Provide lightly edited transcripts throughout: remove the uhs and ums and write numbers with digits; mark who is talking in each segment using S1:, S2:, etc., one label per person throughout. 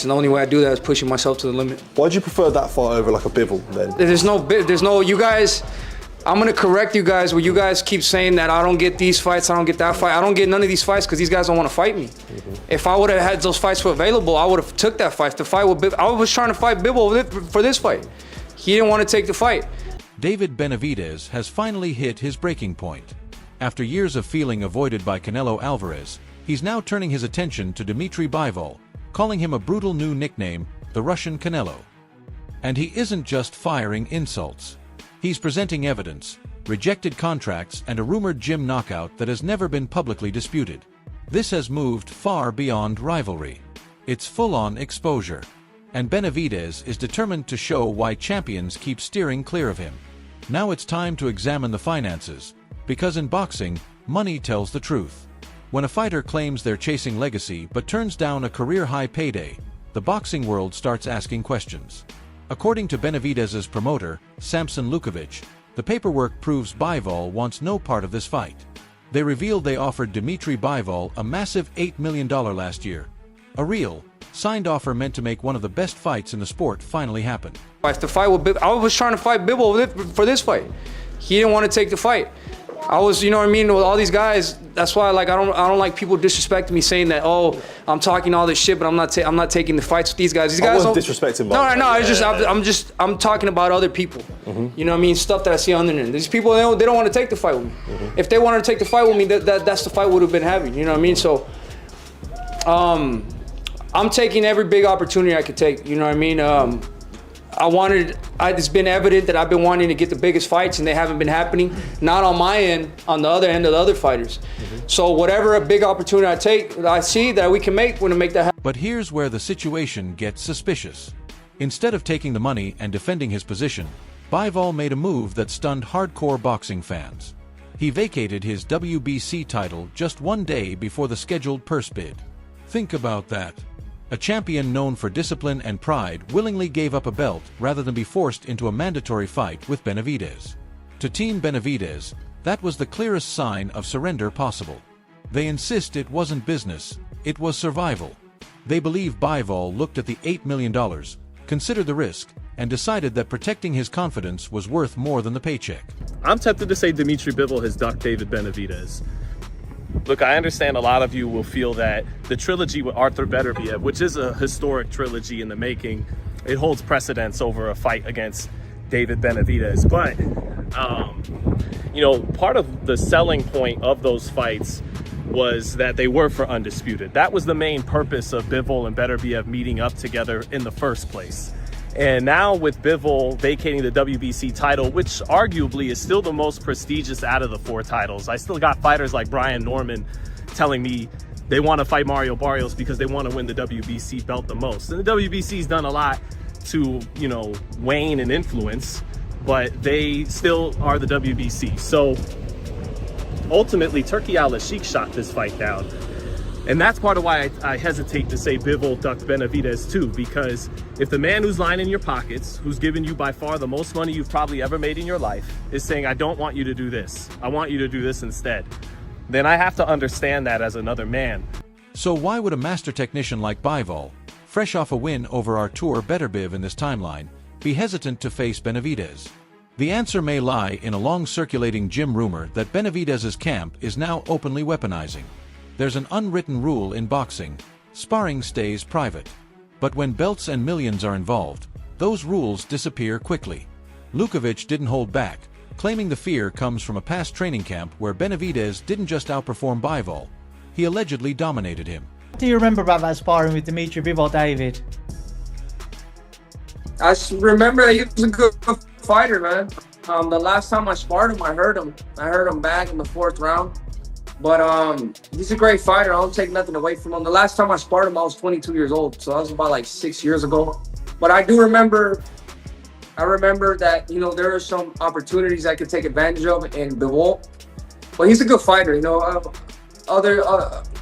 S1: And the only way I do that is pushing myself to the limit.
S2: Why do you prefer that fight over like a Bivol then?
S1: There's no, you guys, I'm gonna correct you guys where you guys keep saying that I don't get these fights, I don't get that fight. I don't get none of these fights because these guys don't want to fight me. If I would have had those fights available, I would have took that fight. The fight with Bivol, I was trying to fight Bivol for this fight. He didn't want to take the fight.
S3: David Benavidez has finally hit his breaking point. After years of feeling avoided by Canelo Alvarez, he's now turning his attention to Dmitry Bivol, calling him a brutal new nickname, the Russian Canelo. And he isn't just firing insults. He's presenting evidence, rejected contracts, and a rumored gym knockout that has never been publicly disputed. This has moved far beyond rivalry. It's full-on exposure. And Benavidez is determined to show why champions keep steering clear of him. Now it's time to examine the finances, because in boxing, money tells the truth. When a fighter claims they're chasing legacy but turns down a career-high payday, the boxing world starts asking questions. According to Benavidez's promoter, Samson Lukovic, the paperwork proves Bivol wants no part of this fight. They revealed they offered Dmitry Bivol a massive $8 million last year. A real, signed offer meant to make one of the best fights in the sport finally happen.
S1: If the fight with Bivol, I was trying to fight Bivol for this fight. He didn't want to take the fight. I was, you know what I mean, with all these guys. That's why, like, I don't like people disrespecting me, saying that, oh, I'm talking all this shit, but I'm not taking the fights with these guys. These guys
S2: wasn't disrespecting.
S1: No. I'm talking about other people. You know what I mean? Stuff that I see under them. These people, they don't want to take the fight with me. If they wanted to take the fight with me, that's the fight would have been having. You know what I mean? So, I'm taking every big opportunity I could take. You know what I mean? It's been evident that I've been wanting to get the biggest fights and they haven't been happening. Not on my end, on the other end of the other fighters. So whatever a big opportunity I see that we can make, we're gonna make that happen.
S3: But here's where the situation gets suspicious. Instead of taking the money and defending his position, Bivol made a move that stunned hardcore boxing fans. He vacated his WBC title just one day before the scheduled purse bid. Think about that. A champion known for discipline and pride willingly gave up a belt rather than be forced into a mandatory fight with Benavidez. To Team Benavidez, that was the clearest sign of surrender possible. They insist it wasn't business, it was survival. They believe Bivol looked at the $8 million, considered the risk, and decided that protecting his confidence was worth more than the paycheck.
S4: I'm tempted to say Dmitry Bivol has ducked David Benavidez. Look, I understand a lot of you will feel that the trilogy with Arthur Betterbiev, which is a historic trilogy in the making, it holds precedence over a fight against David Benavidez. But, you know, part of the selling point of those fights was that they were for undisputed. That was the main purpose of Bivol and Betterbiev meeting up together in the first place. And now with Bivol vacating the WBC title, which arguably is still the most prestigious out of the 4 titles, I still got fighters like Brian Norman telling me they want to fight Mario Barrios because they want to win the WBC belt the most. And the WBC's done a lot to, you know, wane in influence, but they still are the WBC. So ultimately, Turki Al-Ashik shot this fight down. And that's part of why I hesitate to say Bivol ducked Benavidez too, because if the man who's lining your pockets, who's given you by far the most money you've probably ever made in your life, is saying, I don't want you to do this, I want you to do this instead, then I have to understand that as another man.
S3: So why would a master technician like Bivol, fresh off a win over Artur Betterbiev in this timeline, be hesitant to face Benavidez? The answer may lie in a long-circulating gym rumor that Benavidez's camp is now openly weaponizing. There's an unwritten rule in boxing: sparring stays private. But when belts and millions are involved, those rules disappear quickly. Lukovic didn't hold back, claiming the fear comes from a past training camp where Benavidez didn't just outperform Bivol, he allegedly dominated him.
S5: What do you remember about that sparring with Dmitry Bivol, David?
S1: I remember he was a good fighter, man. The last time I sparred him, I hurt him back in the 4th round. But he's a great fighter. I don't take nothing away from him. The last time I sparred him, I was 22 years old, so that was about like 6 years ago. But I remember that, you know, there are some opportunities I could take advantage of in Bivol. But he's a good fighter, you know.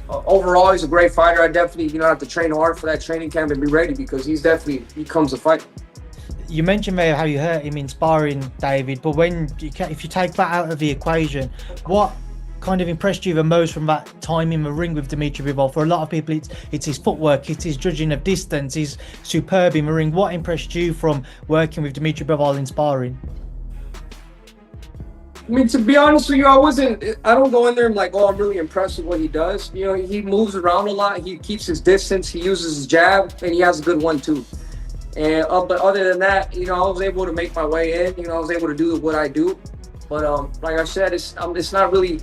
S1: Overall, he's a great fighter. I definitely, you know, have to train hard for that training camp and be ready, because he becomes a fighter.
S5: You mentioned there how you hurt him in sparring, David, but if you take that out of the equation, what kind of impressed you the most from that time in the ring with Dmitry Bivol? For a lot of people, it's his footwork, it's his judging of distance, he's superb in the ring. What impressed you from working with Dmitry Bivol in sparring?
S1: I mean, to be honest with you, I don't go in there and like, oh, I'm really impressed with what he does. You know, he moves around a lot. He keeps his distance. He uses his jab, and he has a good one too. And but other than that, you know, I was able to make my way in. You know, I was able to do what I do. But like I said, it's not really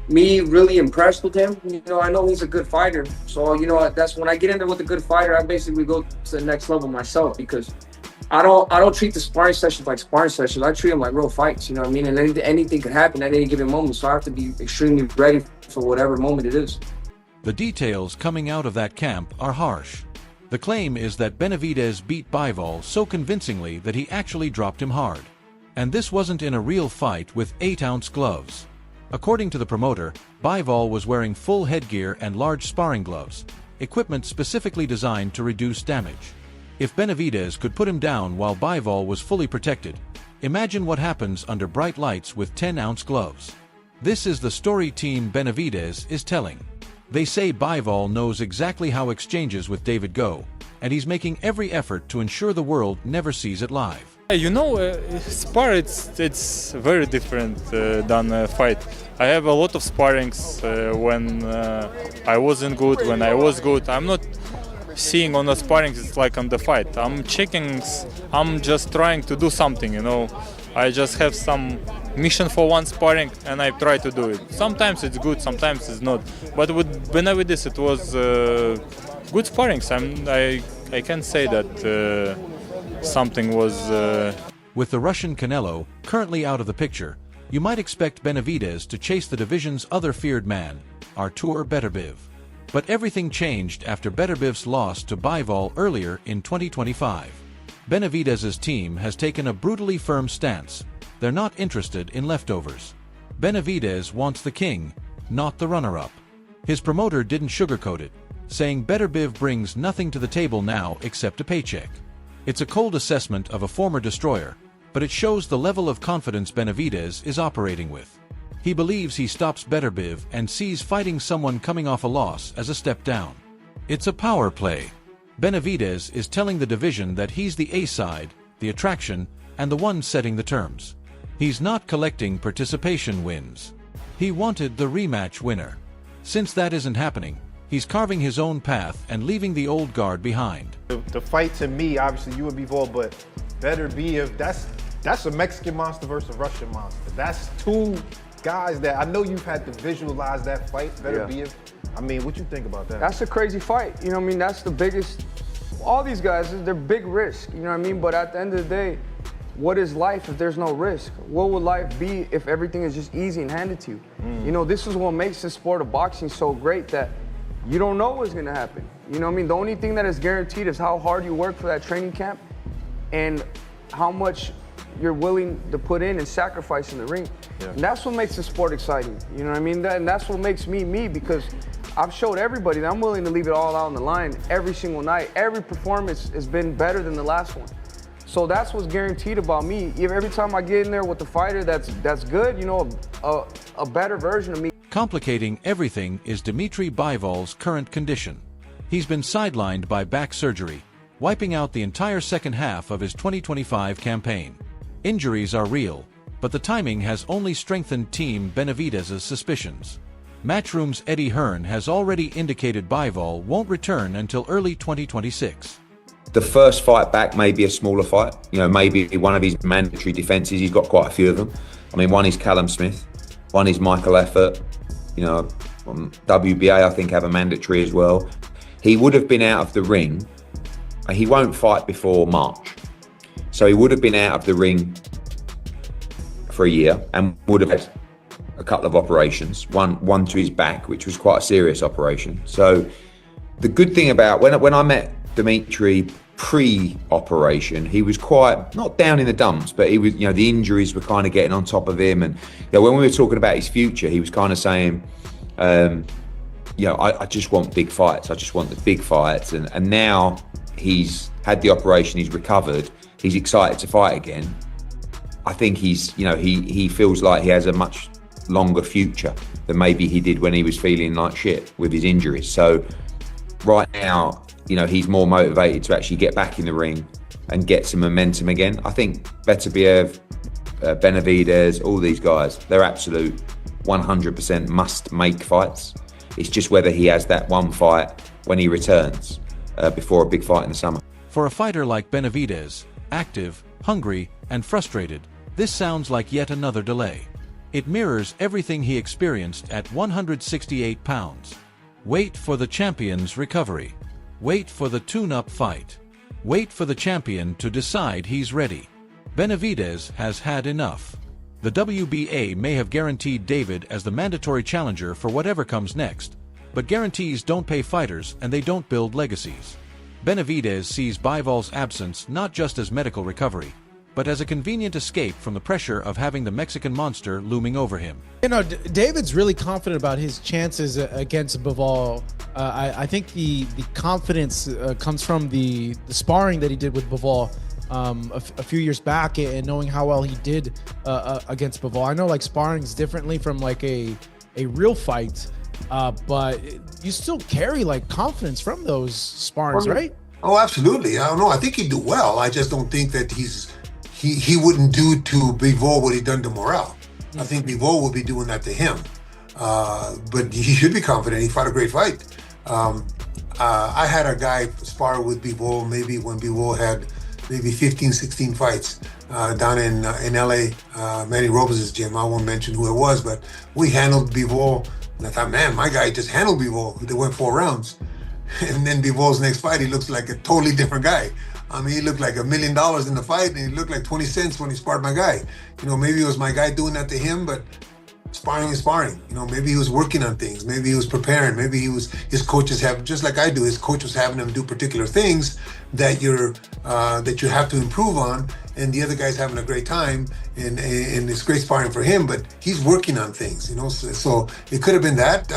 S1: me really impressed with him. You know, I know he's a good fighter. So, you know, that's when I get in there with a good fighter, I basically go to the next level myself, because I don't treat the sparring sessions like sparring sessions. I treat them like real fights, you know what I mean? And anything could happen at any given moment. So I have to be extremely ready for whatever moment it is.
S3: The details coming out of that camp are harsh. The claim is that Benavidez beat Bivol so convincingly that he actually dropped him hard. And this wasn't in a real fight with 8-ounce gloves. According to the promoter, Bivol was wearing full headgear and large sparring gloves, equipment specifically designed to reduce damage. If Benavidez could put him down while Bivol was fully protected, imagine what happens under bright lights with 10-ounce gloves. This is the story team Benavidez is telling. They say Bivol knows exactly how exchanges with David go, and he's making every effort to ensure the world never sees it live.
S6: You know, spar it's very different than a fight. I have a lot of sparrings when I wasn't good, when I was good. I'm not seeing on the sparring it's like on the fight. I'm checking, I'm just trying to do something, you know. I just have some mission for one sparring and I try to do it. Sometimes it's good, sometimes it's not. But with Benavidez it was good sparrings. I can say that something was...
S3: With the Russian Canelo currently out of the picture, you might expect Benavidez to chase the division's other feared man, Artur Betterbiev. But everything changed after Betterbiev's loss to Bivol earlier in 2025. Benavidez's team has taken a brutally firm stance. They're not interested in leftovers. Benavidez wants the king, not the runner-up. His promoter didn't sugarcoat it, saying Betterbiev brings nothing to the table now except a paycheck. It's a cold assessment of a former destroyer, but it shows the level of confidence Benavidez is operating with. He believes he stops Betterbiev and sees fighting someone coming off a loss as a step down. It's a power play. Benavidez is telling the division that he's the A-side, the attraction, and the one setting the terms. He's not collecting participation wins. He wanted the rematch winner. Since that isn't happening, he's carving his own path and leaving the old guard behind.
S7: The fight to me, obviously you and Bivol, but Betterbiev, that's a Mexican monster versus a Russian monster. That's two guys that I know you've had to visualize that fight, Betterbiev. Yeah. I mean, what you think about that?
S1: That's a crazy fight. You know what I mean? That's the biggest, all these guys, they're big risk, you know what I mean? But at the end of the day, what is life if there's no risk? What would life be if everything is just easy and handed to you? You know, this is what makes the sport of boxing so great, that you don't know what's gonna happen. You know what I mean? The only thing that is guaranteed is how hard you work for that training camp and how much you're willing to put in and sacrifice in the ring. Yeah. And that's what makes the sport exciting. You know what I mean? And that's what makes me me, because I've showed everybody that I'm willing to leave it all out on the line every single night. Every performance has been better than the last one. So that's what's guaranteed about me. Every time I get in there with the fighter that's good, you know, a better version of me.
S3: Complicating everything is Dmitry Bivol's current condition. He's been sidelined by back surgery, wiping out the entire second half of his 2025 campaign. Injuries are real, but the timing has only strengthened Team Benavidez's suspicions. Matchroom's Eddie Hearn has already indicated Bivol won't return until early 2026.
S8: The first fight back may be a smaller fight. You know, maybe one of his mandatory defences. He's got quite a few of them. I mean, one is Callum Smith, one is Michael Effort. You know, WBA I think have a mandatory as well. He would have been out of the ring. He won't fight before March. So he would have been out of the ring for a year and would have had a couple of operations, one to his back, which was quite a serious operation. So the good thing about when I met Dmitry pre-operation, he was quite, not down in the dumps, but he was, you know, the injuries were kind of getting on top of him. And you know, when we were talking about his future, he was kind of saying, you know, I just want big fights. I just want the big fights. And now he's had the operation, he's recovered, he's excited to fight again. I think he's, you know, he feels like he has a much longer future. than maybe he did when he was feeling like shit with his injuries. So right now, you know, he's more motivated to actually get back in the ring and get some momentum again. I think Betterbiev, Benavidez, all these guys, they're absolute 100% must-make fights. It's just whether he has that one fight when he returns before a big fight in the summer.
S3: For a fighter like Benavidez, active, hungry, and frustrated, this sounds like yet another delay. It mirrors everything he experienced at 168 pounds. Wait for the champion's recovery. Wait for the tune-up fight. Wait for the champion to decide he's ready. Benavidez has had enough. The WBA may have guaranteed David as the mandatory challenger for whatever comes next, but guarantees don't pay fighters and they don't build legacies. Benavidez sees Bivol's absence not just as medical recovery, but as a convenient escape from the pressure of having the Mexican monster looming over him.
S9: You know, David's really confident about his chances against Bivol. I think the confidence comes from the sparring that he did with Bivol a few years back, and knowing how well he did against Bivol. I know like sparring's differently from like a real fight, but you still carry like confidence from those sparrings, right?
S10: Oh, absolutely. I don't know. I think he'd do well. I just don't think that he wouldn't do to Bivol what he done to Morel. I think Bivol will be doing that to him. But he should be confident. He fought a great fight. I had a guy spar with Bivol maybe when Bivol had maybe 15, 16 fights down in LA, Manny Robles' gym. I won't mention who it was, but we handled Bivol. And I thought, man, my guy just handled Bivol. They went 4 rounds. And then Bivol's next fight, he looks like a totally different guy. I mean, he looked like $1 million in the fight, and he looked like 20 cents when he sparred my guy. You know, maybe it was my guy doing that to him, but sparring is sparring. You know, maybe he was working on things. Maybe he was preparing. Maybe his coaches have, just like I do, his coach was having him do particular things that you have to improve on, and the other guy's having a great time, and it's great sparring for him, but he's working on things, you know. So it could have been that.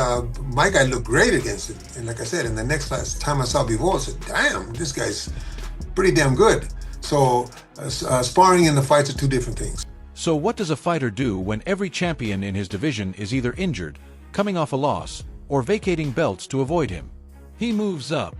S10: My guy looked great against him, and like I said, in the next time I saw Bivol, I said, damn, this guy's pretty damn good. So sparring and the fights are two different things.
S3: So what does a fighter do when every champion in his division is either injured, coming off a loss, or vacating belts to avoid him? He moves up.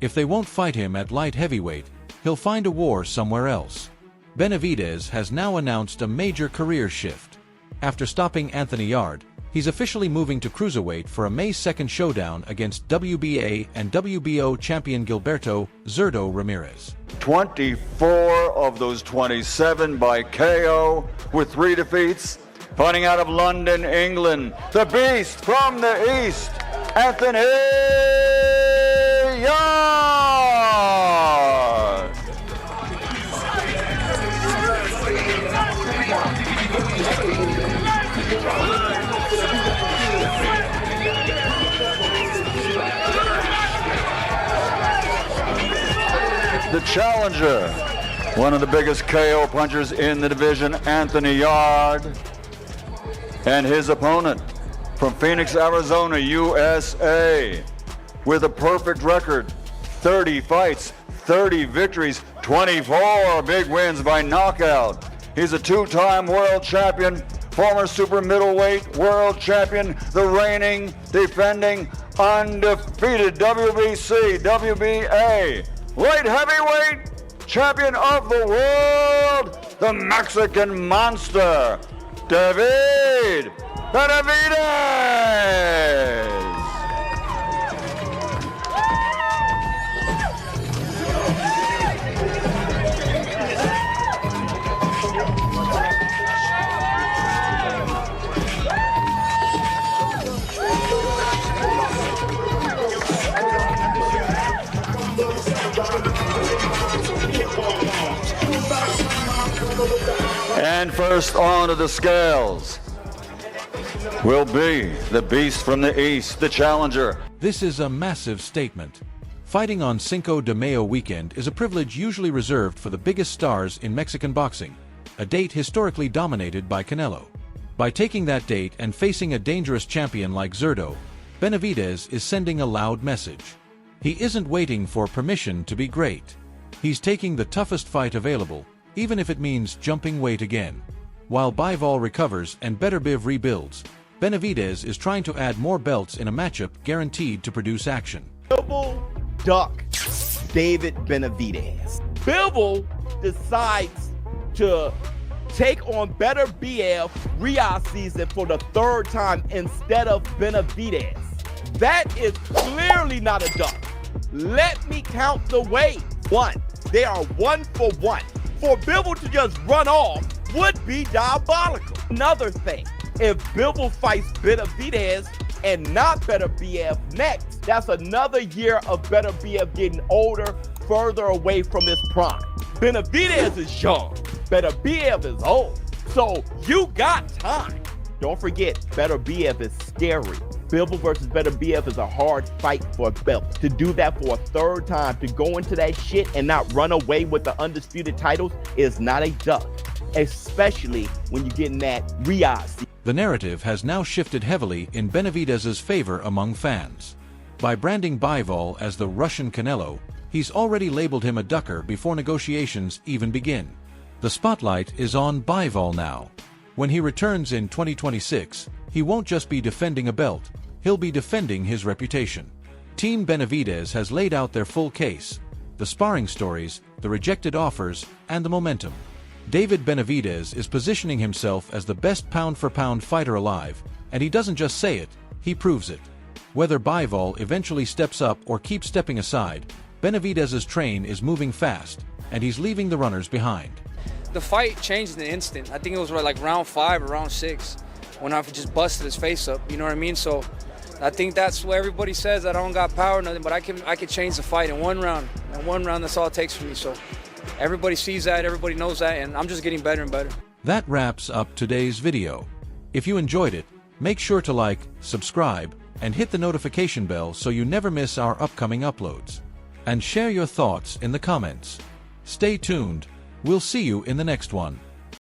S3: If they won't fight him at light heavyweight, he'll find a war somewhere else. Benavidez has now announced a major career shift. After stopping Anthony Yarde, he's officially moving to cruiserweight for a May 2nd showdown against WBA and WBO champion Gilberto "Zurdo" Ramirez.
S11: 24 of those 27 by KO with 3 defeats. Fighting out of London, England, the beast from the east, Anthony Yarde. The challenger, one of the biggest KO punchers in the division, Anthony Yarde, and his opponent from Phoenix, Arizona, USA, with a perfect record, 30 fights, 30 victories, 24 big wins by knockout. He's a 2-time world champion, former super middleweight world champion, the reigning, defending, undefeated WBC, WBA, light heavyweight champion of the world, the Mexican monster, David Benavidez. And first onto the scales will be the beast from the east, the challenger.
S3: This is a massive statement. Fighting on Cinco de Mayo weekend is a privilege usually reserved for the biggest stars in Mexican boxing, a date historically dominated by Canelo. By taking that date and facing a dangerous champion like Zurdo, Benavidez is sending a loud message. He isn't waiting for permission to be great. He's taking the toughest fight available, even if it means jumping weight again. While Bivol recovers and Betterbiev rebuilds, Benavidez is trying to add more belts in a matchup guaranteed to produce action.
S12: Bivol duck David Benavidez. Bivol decides to take on Betterbiev Riyadh season for the third time instead of Benavidez. That is clearly not a duck. Let me count the ways. 1, they are 1 for 1. For Bivol to just run off would be diabolical. Another thing, if Bivol fights Benavidez and not Betterbiev next, that's another year of Betterbiev getting older, further away from his prime. Benavidez is young, Betterbiev is old, so you got time. Don't forget, Betterbiev is scary. Bivol versus Betterbiev is a hard fight for a belt. To do that for a third time, to go into that shit and not run away with the undisputed titles is not a duck, especially when you get in that Riyadh.
S3: The narrative has now shifted heavily in Benavidez's favor among fans. By branding Bivol as the Russian Canelo, he's already labeled him a ducker before negotiations even begin. The spotlight is on Bivol now. When he returns in 2026, he won't just be defending a belt, he'll be defending his reputation. Team Benavidez has laid out their full case: the sparring stories, the rejected offers, and the momentum. David Benavidez is positioning himself as the best pound-for-pound fighter alive, and he doesn't just say it, he proves it. Whether Bivol eventually steps up or keeps stepping aside, Benavidez's train is moving fast, and he's leaving the runners behind.
S1: The fight changed in an instant. I think it was like round 5 or round 6 when I just busted his face up, you know what I mean? So I think that's what everybody says, that I don't got power or nothing, but I can change the fight in 1 round. In 1 round, that's all it takes for me. So everybody sees that, everybody knows that, and I'm just getting better and better.
S3: That wraps up today's video. If you enjoyed it, make sure to like, subscribe, and hit the notification bell so you never miss our upcoming uploads. And share your thoughts in the comments. Stay tuned. We'll see you in the next one.